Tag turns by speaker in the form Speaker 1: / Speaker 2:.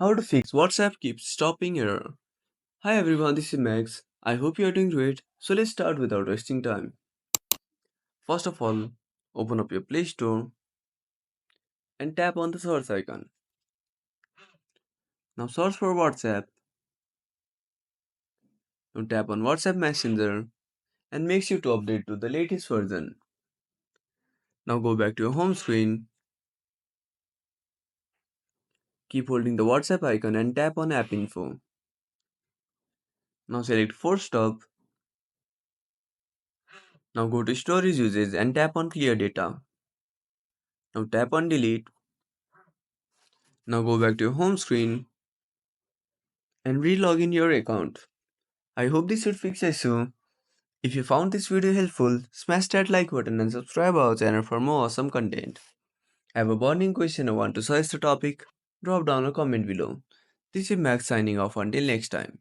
Speaker 1: How to fix WhatsApp keeps stopping error. Hi everyone, this is Max. I hope you are doing great. So let's start without wasting time. First of all, open up your Play Store and tap on the search icon. Now search for WhatsApp. Now tap on WhatsApp Messenger and make sure to update to the latest version. Now go back to your home screen. Keep holding the WhatsApp icon and tap on App Info. Now select Force Stop. Now go to Storage Usage and tap on Clear Data. Now tap on Delete. Now go back to your home screen and re-log in your account. I hope this should fix the issue. If you found this video helpful, smash that like button and subscribe our channel for more awesome content. Have a burning question or want to suggest a topic? Drop down a comment below. This is Max signing off until next time.